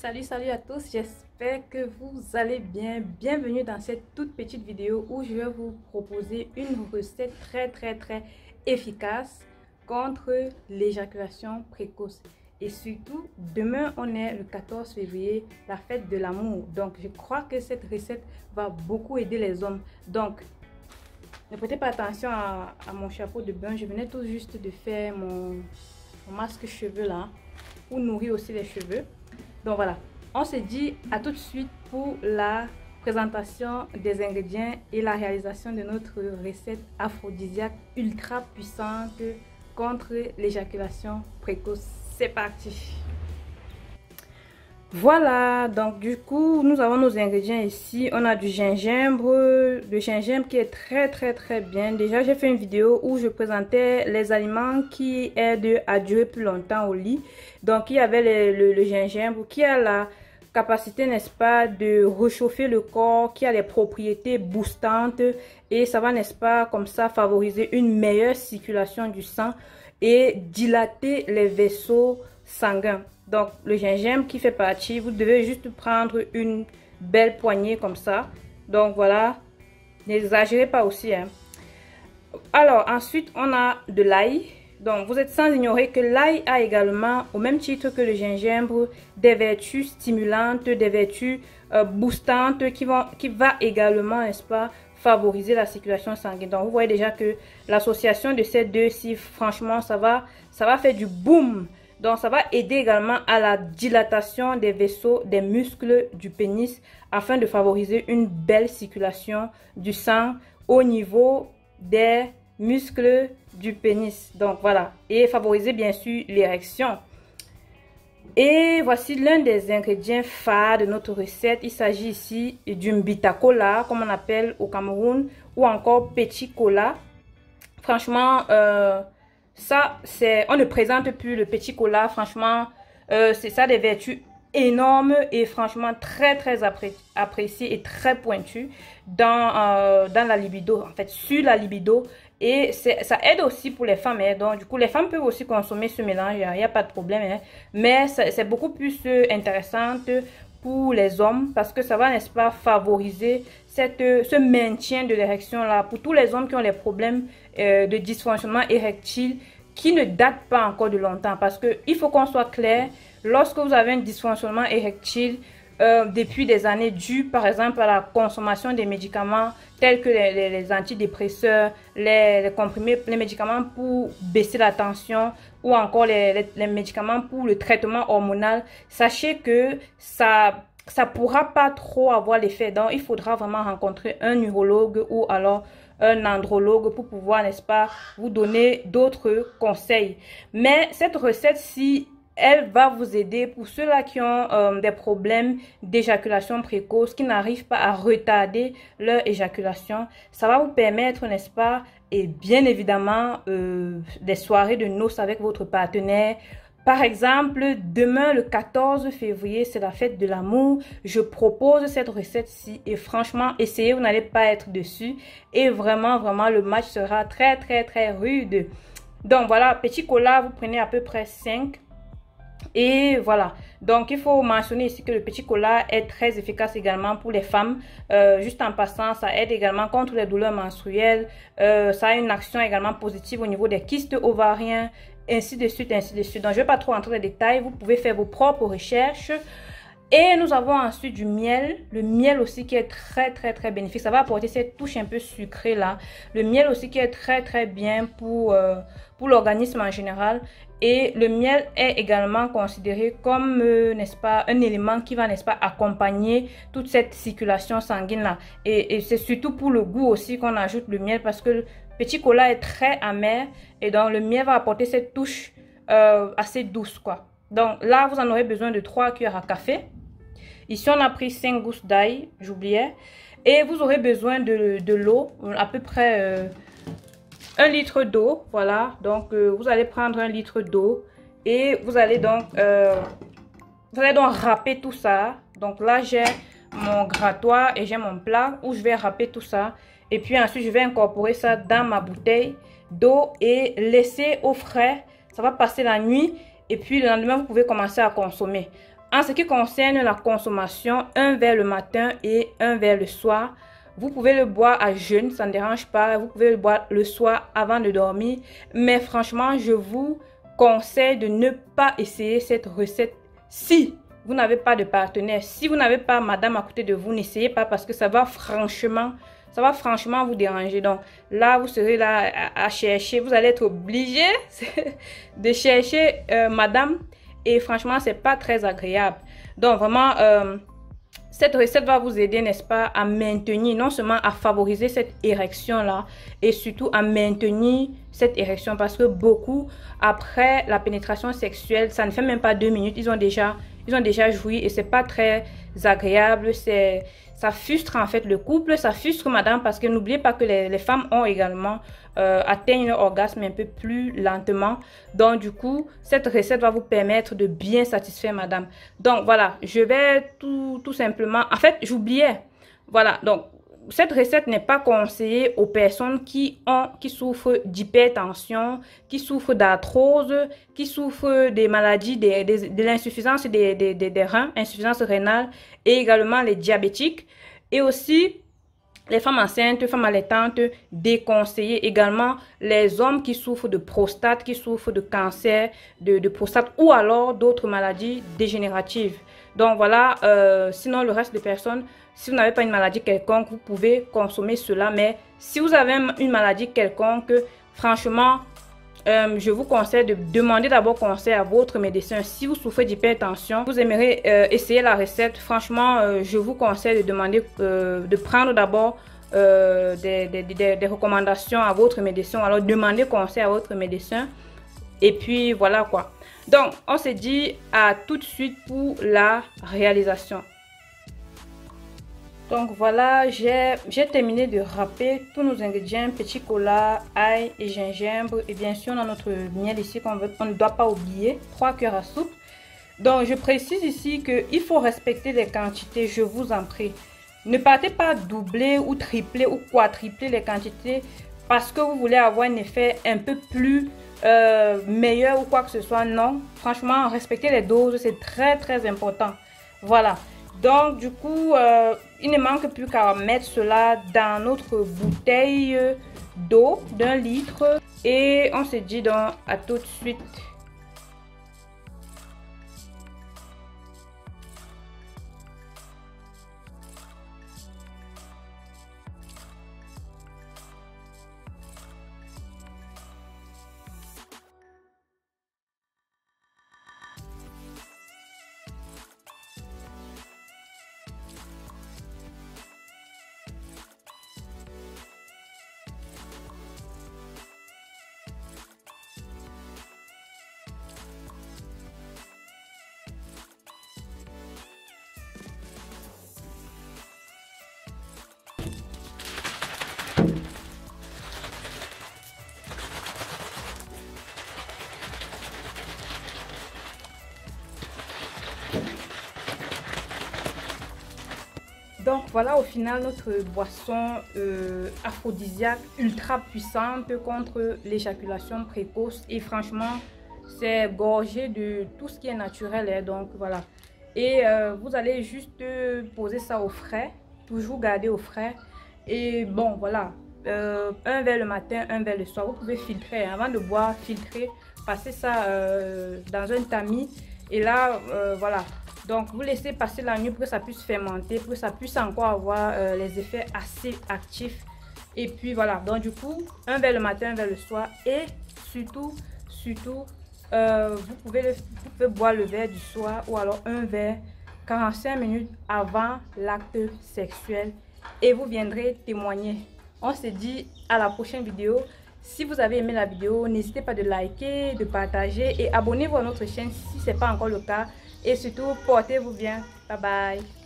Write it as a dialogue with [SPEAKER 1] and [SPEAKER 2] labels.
[SPEAKER 1] Salut à tous, j'espère que vous allez bien. Bienvenue dans cette toute petite vidéo où je vais vous proposer une recette très efficace contre l'éjaculation précoce. Et surtout, demain on est le 14 février, la fête de l'amour. Donc je crois que cette recette va beaucoup aider les hommes. Donc ne prêtez pas attention à mon chapeau de bain. Je venais tout juste de faire mon masque cheveux là, pour nourrir aussi les cheveux. Donc voilà, on se dit à tout de suite pour la présentation des ingrédients et la réalisation de notre recette aphrodisiaque ultra puissante contre l'éjaculation précoce. C'est parti! Voilà, donc du coup, nous avons nos ingrédients ici. On a du gingembre, le gingembre qui est très bien. Déjà, j'ai fait une vidéo où je présentais les aliments qui aident à durer plus longtemps au lit. Donc, il y avait le gingembre qui a la capacité, n'est-ce pas, de réchauffer le corps, qui a les propriétés boostantes et ça va, n'est-ce pas, comme ça, favoriser une meilleure circulation du sang et dilater les vaisseaux sanguins. Donc, le gingembre qui fait partie, vous devez juste prendre une belle poignée comme ça. Donc, voilà. N'exagérez pas aussi, hein. Alors, ensuite, on a de l'ail. Donc, vous êtes sans ignorer que l'ail a également, au même titre que le gingembre, des vertus stimulantes, des vertus boostantes qui va également, n'est-ce pas, favoriser la circulation sanguine. Donc, vous voyez déjà que l'association de ces deux-ci, franchement, ça va faire du boom. Donc, ça va aider également à la dilatation des vaisseaux, des muscles du pénis afin de favoriser une belle circulation du sang au niveau des muscles du pénis. Donc, voilà. Et favoriser, bien sûr, l'érection. Et voici l'un des ingrédients phares de notre recette. Il s'agit ici du mbita cola, comme on appelle au Cameroun, ou encore petit cola. Franchement, ça, on ne présente plus le petit cola. Franchement, c'est ça des vertus énormes et franchement très appréciées et très pointues dans la libido, en fait, sur la libido. Et ça aide aussi pour les femmes. Hein. Donc, du coup, les femmes peuvent aussi consommer ce mélange. Il n'y a pas de problème. Hein. Mais c'est beaucoup plus intéressant pour les hommes parce que ça va, n'est-ce pas, favoriser ce maintien de l'érection là pour tous les hommes qui ont les problèmes de dysfonctionnement érectile qui ne datent pas encore de longtemps. Parce que il faut qu'on soit clair, lorsque vous avez un dysfonctionnement érectile depuis des années dû par exemple à la consommation des médicaments tels que les antidépresseurs, les comprimés, les médicaments pour baisser la tension ou encore les médicaments pour le traitement hormonal, sachez que ça pourra pas trop avoir l'effet. Donc il faudra vraiment rencontrer un urologue ou alors un andrologue pour pouvoir, n'est-ce pas, vous donner d'autres conseils. Mais cette recette-ci, elle va vous aider pour ceux-là qui ont des problèmes d'éjaculation précoce, qui n'arrivent pas à retarder leur éjaculation. Ça va vous permettre, n'est-ce pas, et bien évidemment, des soirées de noces avec votre partenaire. Par exemple, demain le 14 février, c'est la fête de l'amour. Je propose cette recette-ci et franchement, essayez, vous n'allez pas être dessus. Et vraiment, le match sera très rude. Donc voilà, petit cola, vous prenez à peu près 5. Et voilà, donc il faut mentionner ici que le petit cola est très efficace également pour les femmes. Juste en passant, ça aide également contre les douleurs menstruelles. Ça a une action également positive au niveau des kystes ovariens, ainsi de suite. Donc je ne vais pas trop entrer dans les détails, vous pouvez faire vos propres recherches. Et nous avons ensuite du miel, le miel aussi qui est très bénéfique. Ça va apporter cette touche un peu sucrée là. Le miel aussi qui est très bien pour l'organisme en général. Et le miel est également considéré comme, n'est-ce pas, un élément qui va, n'est-ce pas, accompagner toute cette circulation sanguine là. Et c'est surtout pour le goût aussi qu'on ajoute le miel parce que le petit cola est très amer. Et donc le miel va apporter cette touche assez douce quoi. Donc là, vous en aurez besoin de 3 cuillères à café. Ici, on a pris 5 gousses d'ail, j'oubliais. Et vous aurez besoin de l'eau, à peu près 1 litre d'eau. Voilà, donc vous allez prendre 1 litre d'eau. Et vous allez donc râper tout ça. Donc là, j'ai mon grattoir et j'ai mon plat où je vais râper tout ça. Et puis ensuite, je vais incorporer ça dans ma bouteille d'eau et laisser au frais. Ça va passer la nuit. Et puis le lendemain, vous pouvez commencer à consommer. En ce qui concerne la consommation, un verre le matin et un verre le soir. Vous pouvez le boire à jeûne, ça ne dérange pas. Vous pouvez le boire le soir avant de dormir. Mais franchement, je vous conseille de ne pas essayer cette recette si vous n'avez pas de partenaire. Si vous n'avez pas madame à côté de vous, n'essayez pas parce que ça va franchement vous déranger. Donc là, vous serez là à chercher. Vous allez être obligé de chercher madame. Et franchement, c'est pas très agréable. Donc vraiment, cette recette va vous aider, n'est-ce pas, à maintenir, non seulement à favoriser cette érection-là, et surtout à maintenir cette érection. Parce que beaucoup, après la pénétration sexuelle, ça ne fait même pas 2 minutes, ils ont déjà joui et c'est pas très agréable. Ça frustre en fait le couple, ça frustre madame, parce que n'oubliez pas que les femmes ont également atteignent leur orgasme un peu plus lentement. Donc du coup, cette recette va vous permettre de bien satisfaire madame. Donc voilà, je vais tout simplement, en fait j'oubliais, voilà, donc cette recette n'est pas conseillée aux personnes qui souffrent d'hypertension, qui souffrent d'arthrose, qui souffrent des maladies, de l'insuffisance des reins, insuffisance rénale, et également les diabétiques, et aussi les femmes enceintes, femmes allaitantes, déconseillées. Également les hommes qui souffrent de prostate, qui souffrent de cancer de prostate ou alors d'autres maladies dégénératives. Donc voilà, sinon le reste des personnes, si vous n'avez pas une maladie quelconque, vous pouvez consommer cela. Mais si vous avez une maladie quelconque, franchement, je vous conseille de demander d'abord conseil à votre médecin. Si vous souffrez d'hypertension, vous aimeriez essayer la recette, franchement, je vous conseille de demander, de prendre d'abord des recommandations à votre médecin. Alors, demandez conseil à votre médecin. Et puis, voilà quoi. Donc, on se dit à tout de suite pour la réalisation. Donc voilà, j'ai terminé de râper tous nos ingrédients, petit cola, ail et gingembre. Et bien sûr, on a notre miel ici qu'on ne doit pas oublier, 3 cuillères à soupe. Donc je précise ici qu'il faut respecter les quantités, je vous en prie. Ne partez pas doubler ou tripler ou quadrupler les quantités parce que vous voulez avoir un effet un peu plus meilleur ou quoi que ce soit. Non, franchement, respecter les doses, c'est très important. Voilà. Donc du coup, il ne manque plus qu'à mettre cela dans notre bouteille d'eau d'1 litre. Et on se dit donc à tout de suite. Donc voilà au final notre boisson aphrodisiaque ultra puissante contre l'éjaculation précoce. Et franchement, c'est gorgé de tout ce qui est naturel. Hein, donc voilà. Et vous allez juste poser ça au frais. Toujours garder au frais. Et bon voilà. Un verre le matin, un verre le soir. Vous pouvez filtrer. Hein, avant de boire, filtrer. Passer ça dans un tamis. Et là, voilà. Donc, vous laissez passer la nuit pour que ça puisse fermenter, pour que ça puisse encore avoir les effets assez actifs. Et puis, voilà. Donc, du coup, un verre le matin, un verre le soir. Et surtout, vous pouvez boire le verre du soir ou alors un verre 45 minutes avant l'acte sexuel. Et vous viendrez témoigner. On se dit à la prochaine vidéo. Si vous avez aimé la vidéo, n'hésitez pas de liker, de partager et abonnez-vous à notre chaîne si ce n'est pas encore le cas. Et surtout, portez-vous bien. Bye bye.